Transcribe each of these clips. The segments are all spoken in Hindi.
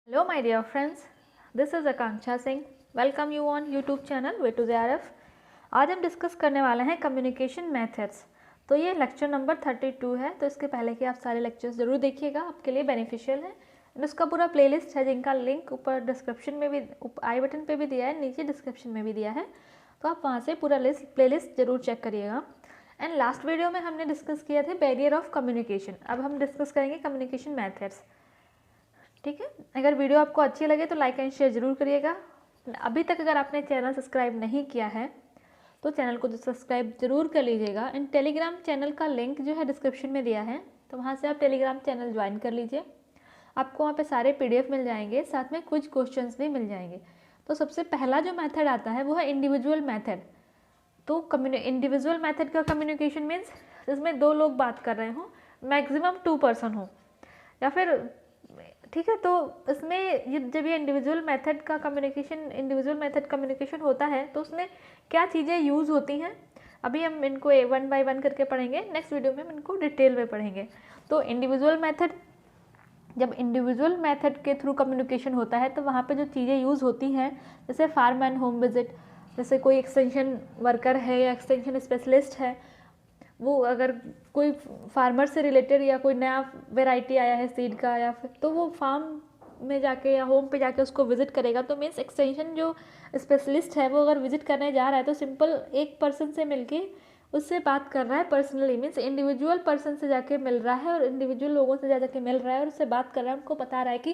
Hello my dear friends, this is Akanksha Singh. Welcome you on YouTube channel Way to JRF. आज हम डिस्कस करने वाले हैं कम्युनिकेशन मेथड्स। तो ये लेक्चर नंबर 32 है, तो इसके पहले कि आप सारे लेक्चर्स जरूर देखिएगा, आपके लिए बेनिफिशियल है। उसका पूरा प्लेलिस्ट है जिनका लिंक ऊपर डिस्क्रिप्शन में भी, आई बटन पे भी दिया है, नीचे डिस्क्रिप्शन में भी दिया है, तो आप वहाँ से पूरा प्लेलिस्ट जरूर चेक करिएगा। एंड लास्ट वीडियो में हमने डिस्कस किया था बैरियर ऑफ कम्युनिकेशन। अब हम डिस्कस करेंगे कम्युनिकेशन मेथड्स। ठीक है, अगर वीडियो आपको अच्छी लगे तो लाइक एंड शेयर जरूर करिएगा। अभी तक अगर आपने चैनल सब्सक्राइब नहीं किया है तो चैनल को सब्सक्राइब जरूर कर लीजिएगा। एंड टेलीग्राम चैनल का लिंक जो है डिस्क्रिप्शन में दिया है, तो वहाँ से आप टेलीग्राम चैनल ज्वाइन कर लीजिए। आपको वहाँ पे सारे PDF मिल जाएंगे, साथ में कुछ क्वेश्चंस भी मिल जाएंगे। तो सबसे पहला जो मेथड आता है वो है इंडिविजुअल मेथड। तो इंडिविजुअल मेथड का कम्युनिकेशन मीन्स जिसमें दो लोग बात कर रहे हों, मैक्सिमम 2 पर्सन हो, या फिर ठीक है। तो इसमें जब ये इंडिविजुअल मेथड कम्युनिकेशन होता है तो उसमें क्या चीज़ें यूज़ होती हैं, अभी हम इनको 1 बाय 1 करके पढ़ेंगे। नेक्स्ट वीडियो में हम इनको डिटेल में पढ़ेंगे। तो जब इंडिविजुअल मेथड के थ्रू कम्युनिकेशन होता है तो वहाँ पे जो चीज़ें यूज़ होती हैं, जैसे फार्म एंड होम विजिट, जैसे कोई एक्सटेंशन वर्कर है या एक्सटेंशन स्पेशलिस्ट है, वो अगर कोई फार्मर से रिलेटेड या कोई नया वैरायटी आया है सीड का, या फिर तो वो फार्म में जाके या होम पे जाके उसको विजिट करेगा। तो मीन्स एक्सटेंशन जो स्पेशलिस्ट है वो अगर विजिट करने जा रहा है तो सिंपल एक पर्सन से मिलके उससे बात कर रहा है पर्सनली, मीन्स इंडिविजुअल पर्सन से जाके मिल रहा है और इंडिविजुअल लोगों से जाके मिल रहा है और उससे बात कर रहा है, उनको बता रहा है कि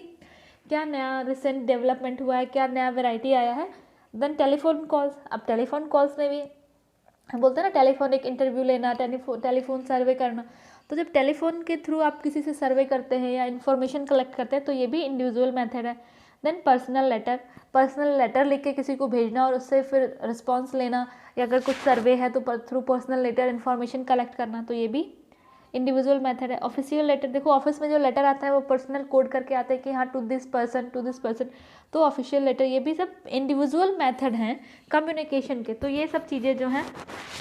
क्या नया रिसेंट डेवलपमेंट हुआ है, क्या नया वैरायटी आया है। देन टेलीफोन कॉल्स, अब टेलीफोन कॉल्स में भी हम बोलते हैं ना टेलीफोनिक इंटरव्यू लेना, टेलीफोन सर्वे करना। तो जब टेलीफोन के थ्रू आप किसी से सर्वे करते हैं या इन्फॉर्मेशन कलेक्ट करते हैं तो ये भी इंडिविजुअल मेथड है। देन पर्सनल लेटर लिख के किसी को भेजना और उससे फिर रिस्पॉन्स लेना, या अगर कुछ सर्वे है तो through personal letter information collect करना, तो ये भी इंडिविजुअल मेथड है। ऑफिशियल लेटर, देखो ऑफिस में जो लेटर आता है वो पर्सनल कोड करके आता है कि हाँ टू दिस पर्सन, तो ऑफिशियल लेटर, ये भी सब इंडिविजुअल मेथड हैं कम्युनिकेशन के। तो ये सब चीज़ें जो हैं,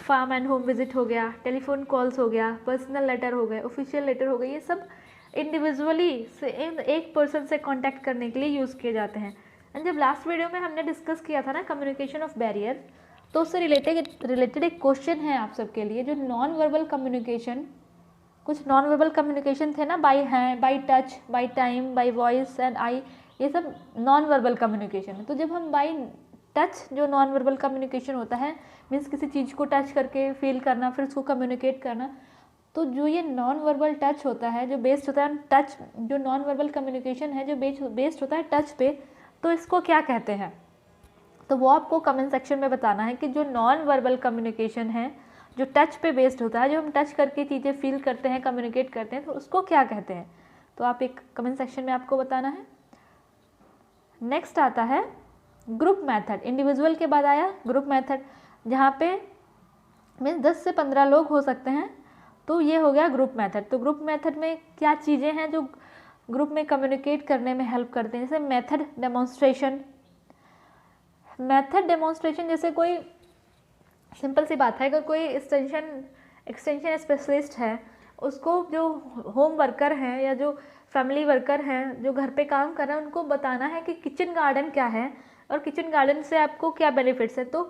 फार्म एंड होम विजिट हो गया, टेलीफोन कॉल्स हो गया, पर्सनल लेटर हो गए, ऑफिशियल लेटर हो गए, ये सब इंडिविजुअली से एक पर्सन से कॉन्टैक्ट करने के लिए यूज़ किए जाते हैं। एंड जब लास्ट वीडियो में हमने डिस्कस किया था ना कम्युनिकेशन ऑफ बैरियर, तो उससे रिलेटेड एक क्वेश्चन है आप सबके लिए, जो नॉन वर्बल कम्युनिकेशन, कुछ नॉन वर्बल कम्युनिकेशन थे ना, by hand, by touch, by time, by voice and eye, ये सब नॉन वर्बल कम्युनिकेशन है। तो जब हम बाय टच, जो नॉन वर्बल कम्युनिकेशन होता है, मीन्स किसी चीज़ को टच करके फील करना, फिर उसको कम्युनिकेट करना, तो जो ये नॉन वर्बल टच होता है, जो बेस्ड होता है टच, जो नॉन वर्बल कम्युनिकेशन है जो बेस्ड होता है टच पे, तो इसको क्या कहते हैं? तो वो आपको कमेंट सेक्शन में बताना है कि जो नॉन वर्बल कम्युनिकेशन है, जो टच पे बेस्ड होता है, जो हम टच करके चीज़ें फील करते हैं, कम्युनिकेट करते हैं, तो उसको क्या कहते हैं? तो आप एक कमेंट सेक्शन में आपको बताना है। नेक्स्ट आता है ग्रुप मेथड। इंडिविजुअल के बाद आया ग्रुप मेथड, जहाँ पे मीन्स 10 से 15 लोग हो सकते हैं, तो ये हो गया ग्रुप मेथड। तो ग्रुप मेथड में क्या चीज़ें हैं जो ग्रुप में कम्युनिकेट करने में हेल्प करते हैं? जैसे मेथड डेमोन्स्ट्रेशन, जैसे कोई सिंपल सी बात है, अगर कोई एक्सटेंशन स्पेशलिस्ट है, उसको जो होम वर्कर हैं या जो फैमिली वर्कर हैं जो घर पे काम कर रहे हैं, उनको बताना है कि किचन गार्डन क्या है और किचन गार्डन से आपको क्या बेनिफिट्स है। तो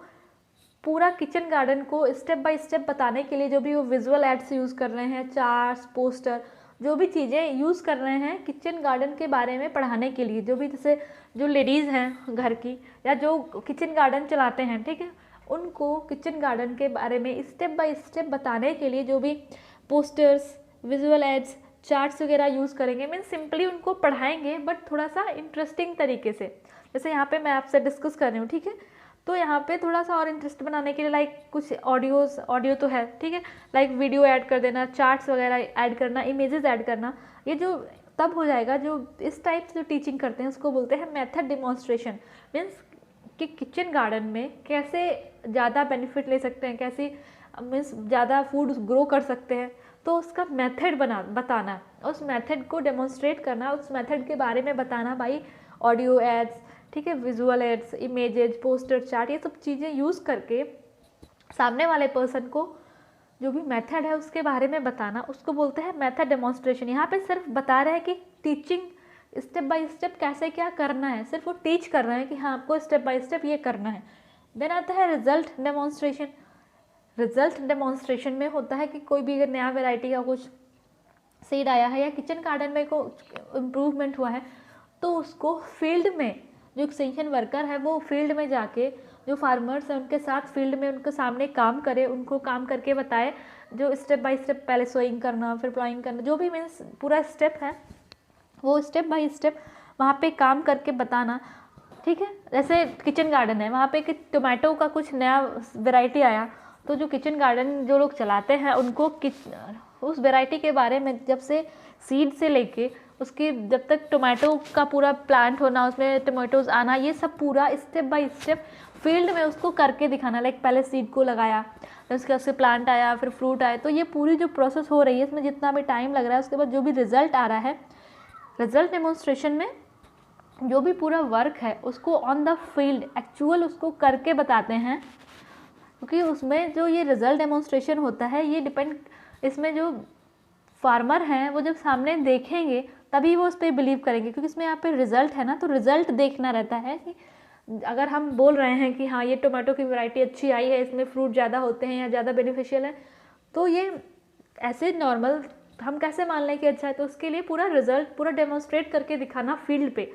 पूरा किचन गार्डन को स्टेप बाय स्टेप बताने के लिए जो भी वो विजुअल एड्स यूज़ कर रहे हैं, चार्ट्स, पोस्टर, जो भी चीज़ें यूज़ कर रहे हैं किचन गार्डन के बारे में पढ़ाने के लिए, जो भी जैसे जो लेडीज़ हैं घर की या जो किचन गार्डन चलाते हैं, ठीक है, उनको किचन गार्डन के बारे में स्टेप बाय स्टेप बताने के लिए जो भी पोस्टर्स, विजुअल एड्स, चार्ट्स वगैरह यूज़ करेंगे, मीन्स सिंपली उनको पढ़ाएंगे बट थोड़ा सा इंटरेस्टिंग तरीके से। जैसे यहाँ पे मैं आपसे डिस्कस कर रही हूँ, ठीक है, तो यहाँ पे थोड़ा सा और इंटरेस्ट बनाने के लिए लाइक कुछ ऑडियो तो है, ठीक है, लाइक वीडियो ऐड कर देना, चार्ट्स वगैरह ऐड करना, इमेजेस ऐड करना, ये जो तब हो जाएगा। जो इस टाइप से जो टीचिंग करते हैं उसको बोलते हैं मेथड डेमोन्स्ट्रेशन। मीन्स कि किचन गार्डन में कैसे ज़्यादा बेनिफिट ले सकते हैं, कैसे मीन्स ज़्यादा फूड ग्रो कर सकते हैं, तो उसका मेथड बताना, उस मेथड को डेमोन्स्ट्रेट करना, उस मेथड के बारे में बताना भाई ऑडियो एड्स, ठीक है, visual aids, images, poster, chart, ये सब चीज़ें यूज़ करके सामने वाले पर्सन को जो भी मेथड है उसके बारे में बताना, उसको बोलते हैं मेथड डेमोन्स्ट्रेशन। यहाँ पे सिर्फ बता रहे हैं कि स्टेप बाय स्टेप कैसे क्या करना है, सिर्फ वो टीच कर रहे हैं कि हाँ आपको स्टेप बाय स्टेप ये करना है। देन आता है रिजल्ट डेमोन्स्ट्रेशन। रिजल्ट डेमोन्स्ट्रेशन में होता है कि कोई भी अगर नया वैरायटी का कुछ सीड आया है या किचन गार्डन में को इम्प्रूवमेंट हुआ है, तो उसको फील्ड में जो एक्सटेंशन वर्कर है वो फील्ड में जाके जो फार्मर्स हैं उनके साथ फील्ड में उनके सामने काम करे, उनको काम करके बताए, जो स्टेप बाय स्टेप पहले सोइंग करना फिर प्लॉइंग करना, जो भी मीन्स पूरा स्टेप है वो स्टेप बाय स्टेप वहाँ पे काम करके बताना। ठीक है, जैसे किचन गार्डन है, वहाँ पे कि टोमेटो का कुछ नया वैरायटी आया, तो जो किचन गार्डन जो लोग चलाते हैं उनको उस वैरायटी के बारे में जब से सीड से लेके उसकी जब तक टोमेटो का पूरा प्लांट होना, उसमें टोमेटोज आना, ये सब पूरा स्टेप बाय स्टेप फील्ड में उसको करके दिखाना। लाइक पहले सीड को लगाया, फिर उसके बाद से प्लांट आया, फिर फ्रूट आया, तो ये पूरी जो प्रोसेस हो रही है इसमें जितना भी टाइम लग रहा है, उसके बाद जो भी रिजल्ट आ रहा है, रिजल्ट डेमोन्स्ट्रेशन में जो भी पूरा वर्क है उसको ऑन द फील्ड एक्चुअल उसको करके बताते हैं। क्योंकि उसमें जो ये रिजल्ट डेमोन्स्ट्रेशन होता है ये डिपेंड, इसमें जो फार्मर हैं वो जब सामने देखेंगे तभी वो उस पर बिलीव करेंगे, क्योंकि इसमें यहाँ पे रिजल्ट है ना, तो रिजल्ट देखना रहता है कि अगर हम बोल रहे हैं कि हाँ ये टोमेटो की वैरायटी अच्छी आई है, इसमें फ्रूट ज़्यादा होते हैं या ज़्यादा बेनिफिशियल है, तो ये ऐसे नॉर्मल हम कैसे मान लें कि अच्छा है, तो उसके लिए पूरा रिजल्ट पूरा डेमोन्स्ट्रेट करके दिखाना फील्ड पे।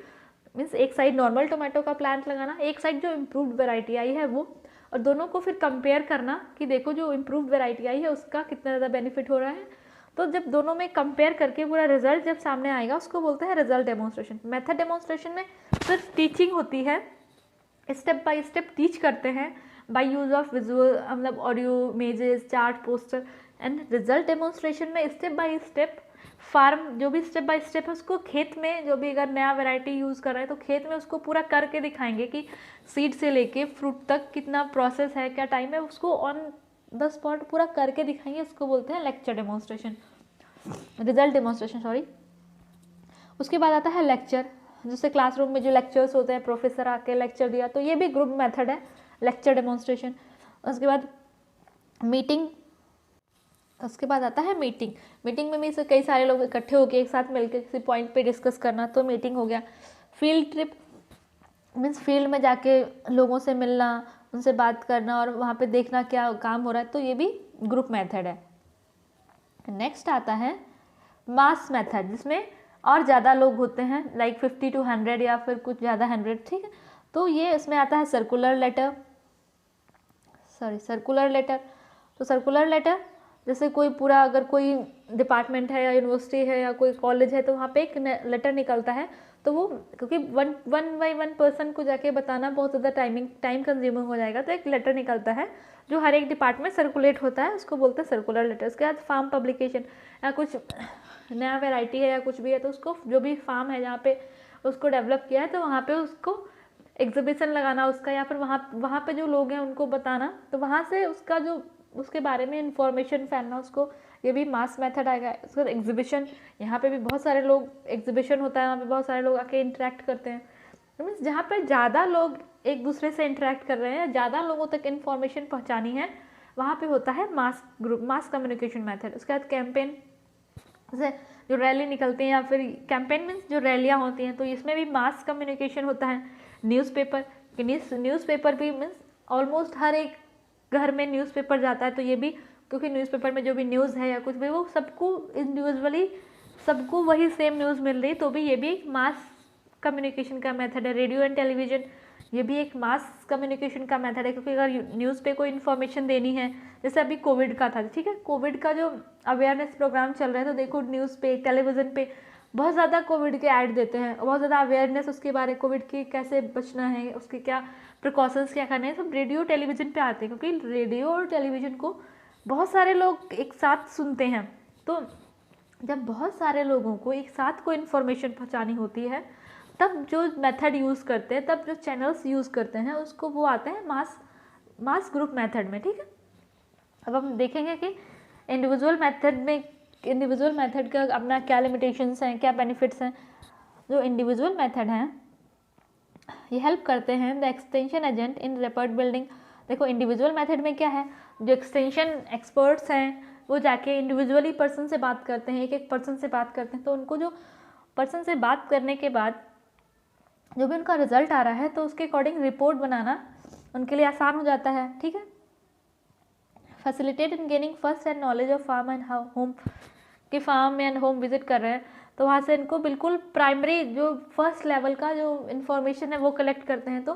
मीन्स एक साइड नॉर्मल टोमेटो का प्लांट लगाना, एक साइड जो इम्प्रूव्ड वैरायटी आई है वो, और दोनों को फिर कंपेयर करना कि देखो जो इम्प्रूव्ड वैरायटी आई है उसका कितना ज़्यादा बेनिफिट हो रहा है। तो जब दोनों में कंपेयर करके पूरा रिजल्ट जब सामने आएगा उसको बोलते हैं रिजल्ट डेमोन्स्ट्रेशन। मेथड डेमोन्स्ट्रेशन में सिर्फ टीचिंग होती है, स्टेप बाय स्टेप टीच करते हैं बाय यूज ऑफ विजुअल, मतलब audio, images, chart, poster. And result demonstration में स्टेप बाय स्टेप फार्म जो भी स्टेप बाय स्टेप है उसको खेत में जो भी अगर नया वैरायटी यूज़ कर रहा है तो खेत में उसको पूरा करके दिखाएंगे कि सीड से लेके फ्रूट तक कितना प्रोसेस है, क्या टाइम है, उसको ऑन द स्पॉट पूरा करके दिखाएंगे, उसको बोलते हैं lecture demonstration, result demonstration sorry. उसके बाद आता है लेक्चर, जैसे क्लासरूम में जो लेक्चर्स होते हैं, प्रोफेसर आके लेक्चर दिया, तो ये भी ग्रुप मेथड है लेक्चर डेमोन्स्ट्रेशन। उसके बाद मीटिंग, उसके बाद आता है मीटिंग। मीटिंग में भी से कई सारे लोग इकट्ठे होकर एक साथ मिलकर किसी पॉइंट पे डिस्कस करना, तो मीटिंग हो गया। फील्ड ट्रिप मीन्स फील्ड में जाके लोगों से मिलना, उनसे बात करना और वहाँ पे देखना क्या काम हो रहा है, तो ये भी ग्रुप मेथड है। नेक्स्ट आता है मास मेथड, जिसमें और ज़्यादा लोग होते हैं, लाइक 50 to 100 या फिर कुछ ज़्यादा 100। ठीक है, तो ये इसमें आता है सर्कुलर लेटर। तो सर्कुलर लेटर जैसे कोई पूरा अगर कोई डिपार्टमेंट है या यूनिवर्सिटी है या कोई कॉलेज है तो वहाँ पे एक लेटर निकलता है, तो वो क्योंकि वन बाई वन पर्सन को जाके बताना बहुत ज़्यादा टाइम कंज्यूमिंग हो जाएगा, तो एक लेटर निकलता है जो हर एक डिपार्टमेंट सर्कुलेट होता है, उसको बोलते हैं सर्कुलर लेटर। उसके बाद फार्म पब्लिकेशन, या कुछ नया वैरायटी है या कुछ भी है तो उसको जो भी फार्म है जहाँ पे उसको डेवलप किया है तो वहाँ पे उसको एग्जीबिशन लगाना उसका, या फिर वहाँ पे जो लोग हैं उनको बताना, तो वहाँ से उसका जो उसके बारे में इंफॉर्मेशन फैलना, उसको ये भी मास मेथड आएगा। उसके बाद एग्जीबिशन, यहाँ पे भी बहुत सारे लोग, एग्जीबिशन होता है वहाँ पे बहुत सारे लोग आके इंटरेक्ट करते हैं, तो मीन्स जहाँ पे ज़्यादा लोग एक दूसरे से इंटरेक्ट कर रहे हैं, ज़्यादा लोगों तक इन्फॉर्मेशन पहुँचानी है, वहाँ पे होता है मास कम्युनिकेशन मेथड। उसके बाद कैंपेन, जैसे जो रैली निकलती हैं या फिर कैंपेन मीन्स जो रैलियाँ होती हैं, तो इसमें भी मास कम्युनिकेशन होता है। न्यूज़पेपर भी मीन्स ऑलमोस्ट हर एक घर में न्यूज़पेपर जाता है, तो ये भी क्योंकि न्यूज़पेपर में जो भी न्यूज़ है या कुछ भी वो सबको इंडिविजुअली सबको वही सेम न्यूज़ मिल रही, तो भी ये भी एक मास कम्युनिकेशन का मेथड है। रेडियो एंड टेलीविज़न, ये भी एक मास कम्युनिकेशन का मेथड है, क्योंकि अगर न्यूज़ पे कोई इन्फॉर्मेशन देनी है, जैसे अभी कोविड का था, ठीक है, कोविड का जो अवेयरनेस प्रोग्राम चल रहा है, तो देखो न्यूज़ पे, टेलीविज़न पे बहुत ज़्यादा कोविड के ऐड देते हैं, बहुत ज़्यादा अवेयरनेस उसके बारे, कोविड की कैसे बचना है, उसके क्या प्रिकॉशंस क्या करने हैं, सब रेडियो टेलीविज़न पे आते हैं, क्योंकि रेडियो और टेलीविज़न को बहुत सारे लोग एक साथ सुनते हैं। तो जब बहुत सारे लोगों को एक साथ कोई इन्फॉर्मेशन पहुंचानी होती है, तब जो मेथड यूज़ करते हैं, तब जो चैनल्स यूज़ करते हैं, उसको वो आते हैं मास ग्रुप मेथड में। ठीक है, अब हम देखेंगे कि इंडिविजुअल मेथड का अपना क्या लिमिटेशंस हैं, क्या बेनिफिट्स हैं। जो इंडिविजुअल मेथड हैं ये हेल्प करते हैं the extension agent in report building. देखो इंडिविजुअल मेथड में क्या है, जो एक्सटेंशन एक्सपर्ट्स हैं वो जाके इंडिविजुअली पर्सन से बात करते हैं, एक एक पर्सन से बात करते हैं, तो उनको जो पर्सन से बात करने के बाद जो भी उनका रिजल्ट आ रहा है तो उसके अकॉर्डिंग रिपोर्ट बनाना उनके लिए आसान हो जाता है, ठीक है। Facilitate in gaining first hand knowledge of farm and home, कि फार्म एंड होम विजिट कर रहे हैं तो वहाँ से इनको बिल्कुल प्राइमरी जो फर्स्ट लेवल का जो इन्फॉर्मेशन है वो कलेक्ट करते हैं। तो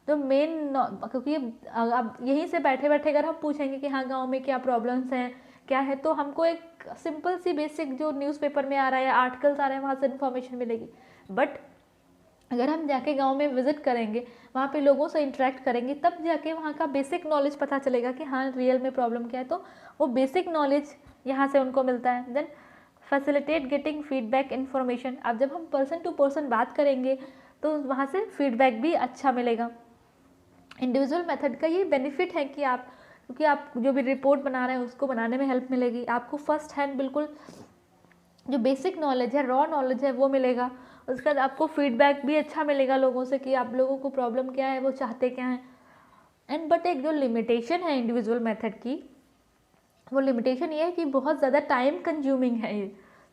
जो मेन, क्योंकि अब यहीं से बैठे बैठे अगर हम पूछेंगे कि हाँ गांव में क्या प्रॉब्लम्स हैं क्या है, तो हमको एक सिंपल सी बेसिक जो न्यूज़पेपर में आ रहा है या आर्टिकल्स आ रहे हैं वहाँ से इन्फॉर्मेशन मिलेगी। बट अगर हम जाके गांव में विजिट करेंगे, वहाँ पे लोगों से इंटरेक्ट करेंगे, तब जाके वहाँ का बेसिक नॉलेज पता चलेगा कि हाँ रियल में प्रॉब्लम क्या है। तो वो बेसिक नॉलेज यहाँ से उनको मिलता है। Then facilitate getting feedback information, अब जब हम पर्सन टू पर्सन बात करेंगे तो वहाँ से फीडबैक भी अच्छा मिलेगा। इंडिविजुअल मेथड का ये बेनिफिट है कि आप, क्योंकि आप जो भी रिपोर्ट बना रहे हैं उसको बनाने में हेल्प मिलेगी, आपको फर्स्ट हैंड बिल्कुल जो बेसिक नॉलेज है, रॉ नॉलेज है वो मिलेगा। उसके बाद आपको फीडबैक भी अच्छा मिलेगा लोगों से कि आप लोगों को प्रॉब्लम क्या है, वो चाहते क्या हैं। एंड बट एक जो लिमिटेशन है इंडिविजुअल मेथड की, वो लिमिटेशन ये है कि बहुत ज़्यादा टाइम कंज्यूमिंग है। ये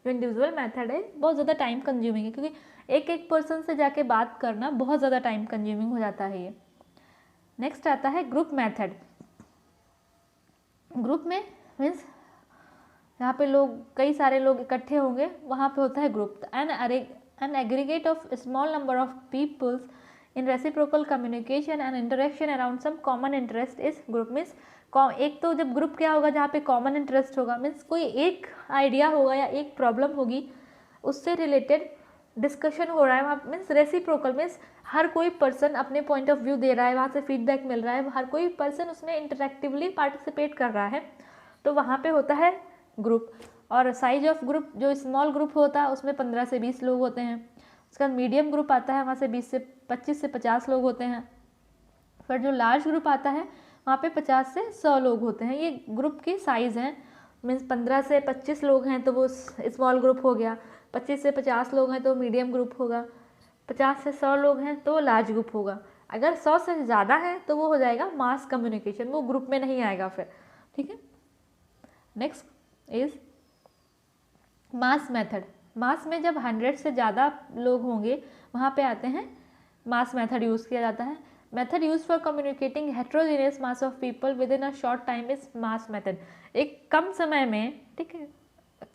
जो इंडिविजुअल मेथड है बहुत ज़्यादा टाइम कंज्यूमिंग है, क्योंकि एक एक पर्सन से जाके बात करना बहुत ज़्यादा टाइम कंज्यूमिंग हो जाता है ये। नेक्स्ट आता है ग्रुप मेथड। ग्रुप में मीन्स यहाँ पे लोग, कई सारे लोग इकट्ठे होंगे, वहाँ पे होता है group. An aggregate of small number of peoples in reciprocal communication and interaction around some common interest is group. Means एक तो जब ग्रुप क्या होगा, जहाँ पे कॉमन इंटरेस्ट होगा, मीन्स कोई एक आइडिया होगा या एक प्रॉब्लम होगी, उससे रिलेटेड डिस्कशन हो रहा है वहाँ। मीन्स रेसिप्रोकल मीन्स हर कोई पर्सन अपने पॉइंट ऑफ व्यू दे रहा है, वहाँ से फीडबैक मिल रहा है, हर कोई पर्सन उसमें इंटरेक्टिवली पार्टिसिपेट कर रहा है, तो वहाँ पे होता है ग्रुप। और साइज ऑफ ग्रुप, जो स्मॉल ग्रुप होता है उसमें 15 से 20 लोग होते हैं। उसका मीडियम ग्रुप आता है, वहाँ से 25 से 50 लोग होते हैं। फिर जो लार्ज ग्रुप आता है वहाँ पे 50 से 100 लोग होते हैं। ये ग्रुप की साइज़ हैं। मीन्स 15 से 25 लोग हैं तो वो स्मॉल ग्रुप हो गया, 25 से 50 लोग हैं तो मीडियम ग्रुप होगा, 50 से 100 लोग हैं तो लार्ज ग्रुप होगा। अगर 100 से ज़्यादा है तो वो हो जाएगा मास कम्युनिकेशन, वो ग्रुप में नहीं आएगा फिर, ठीक है। Next is mass method. Mass में जब 100 से ज़्यादा लोग होंगे वहाँ पे आते हैं मास मेथड यूज़ किया जाता है। Method use for communicating heterogeneous mass of people with in a short time is mass method. एक कम समय में, ठीक है,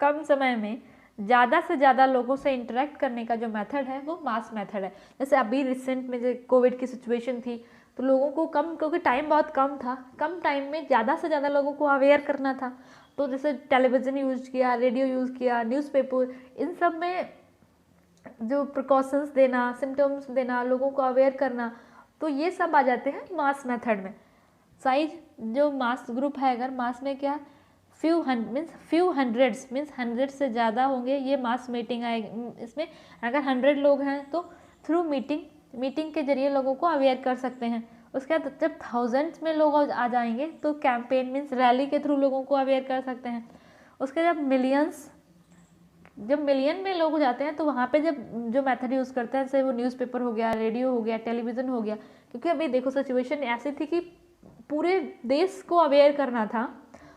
कम समय में ज़्यादा से ज़्यादा लोगों से इंटरेक्ट करने का जो मेथड है वो मास मेथड है। जैसे अभी रिसेंट में जो कोविड की सिचुएशन थी तो लोगों को कम, क्योंकि टाइम बहुत कम था, कम टाइम में ज़्यादा से ज़्यादा लोगों को अवेयर करना था, तो जैसे टेलीविज़न यूज़ किया, रेडियो यूज़ किया, न्यूज़पेपर, इन सब में जो प्रिकॉशंस देना, सिम्टम्स देना, लोगों को अवेयर करना, तो ये सब आ जाते हैं मास मेथड में। साइज जो मास ग्रुप है, अगर मास में क्या फ्यू हंड्रेड्स मीन्स 100 से ज़्यादा होंगे, ये मास मीटिंग आएगी। इसमें अगर 100 लोग हैं तो थ्रू मीटिंग के जरिए लोगों को अवेयर कर सकते हैं। उसके बाद जब थाउजेंड्स में लोग आ जाएंगे तो कैंपेन मीन्स रैली के थ्रू लोगों को अवेयर कर सकते हैं। उसके जब मिलियन में लोग हो जाते हैं तो वहाँ पे जब जो मेथड यूज़ करते हैं, जैसे वो न्यूज़पेपर हो गया, रेडियो हो गया, टेलीविज़न हो गया, क्योंकि अभी देखो सिचुएशन ऐसी थी कि पूरे देश को अवेयर करना था,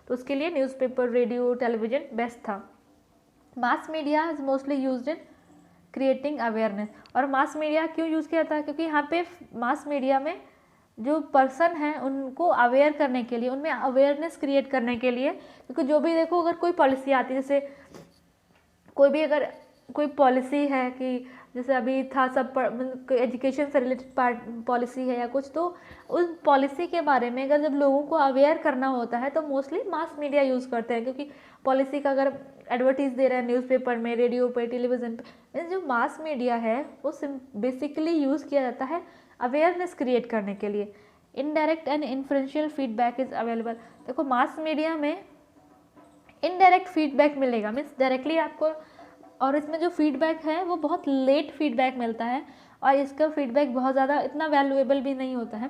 तो उसके लिए न्यूज़पेपर, रेडियो, टेलीविज़न बेस्ट था। Mass media is mostly used in creating awareness. और मास मीडिया क्यों यूज़ किया था, क्योंकि यहाँ पे मास मीडिया में जो पर्सन हैं उनको अवेयर करने के लिए, उनमें अवेयरनेस क्रिएट करने के लिए, क्योंकि जो भी देखो अगर कोई पॉलिसी आती है, जैसे अगर कोई पॉलिसी है कि जैसे अभी था सब एजुकेशन से रिलेटेड पॉलिसी है या कुछ, तो उस पॉलिसी के बारे में अगर जब लोगों को अवेयर करना होता है तो मोस्टली मास मीडिया यूज़ करते हैं, क्योंकि पॉलिसी का अगर एडवर्टीज़ दे रहे हैं न्यूज़पेपर में, रेडियो पे, टेलीविज़न पे, जो मास मीडिया है वो बेसिकली यूज़ किया जाता है अवेयरनेस क्रिएट करने के लिए। Indirect and influential feedback is available. देखो मास मीडिया में इनडायरेक्ट फीडबैक मिलेगा, मीन्स डायरेक्टली आपको, और इसमें जो फीडबैक है वो बहुत लेट फीडबैक मिलता है और इसका फीडबैक बहुत ज़्यादा इतना वैल्यूएबल भी नहीं होता है।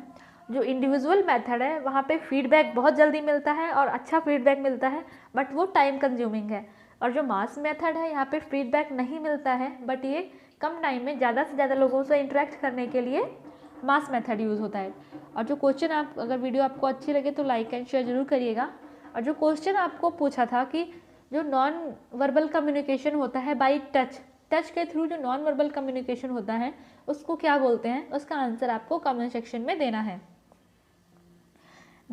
जो इंडिविजुअल मेथड है वहाँ पे फीडबैक बहुत जल्दी मिलता है और अच्छा फीडबैक मिलता है, बट वो टाइम कंज्यूमिंग है। और जो मास मेथड है यहाँ पे फीडबैक नहीं मिलता है, बट ये कम टाइम में ज़्यादा से ज़्यादा लोगों से इंटरेक्ट करने के लिए मास मेथड यूज़ होता है। और जो क्वेश्चन, आप अगर वीडियो आपको अच्छी लगे तो लाइक एंड शेयर जरूर करिएगा। और जो क्वेश्चन आपको पूछा था कि जो नॉन वर्बल कम्युनिकेशन होता है बाय टच, टच के थ्रू जो नॉन वर्बल कम्युनिकेशन होता है उसको क्या बोलते हैं, उसका आंसर आपको कमेंट सेक्शन में देना है।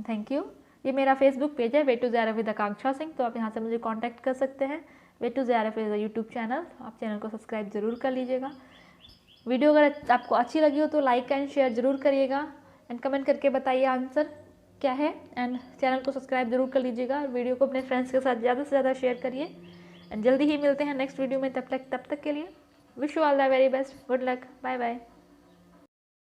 Thank you. ये मेरा फेसबुक पेज है way to JRF with Akanksha Singh, तो आप यहाँ से मुझे कांटेक्ट कर सकते हैं। Way to JRF is a YouTube channel, आप चैनल को सब्सक्राइब जरूर कर लीजिएगा। वीडियो अगर आपको अच्छी लगी हो तो लाइक एंड शेयर जरूर करिएगा एंड कमेंट करके बताइए आंसर क्या है, एंड चैनल को सब्सक्राइब जरूर कर लीजिएगा। वीडियो को अपने फ्रेंड्स के साथ ज़्यादा से ज़्यादा शेयर करिए एंड जल्दी ही मिलते हैं नेक्स्ट वीडियो में। तब तक के लिए wish you all the very best, good luck, bye bye.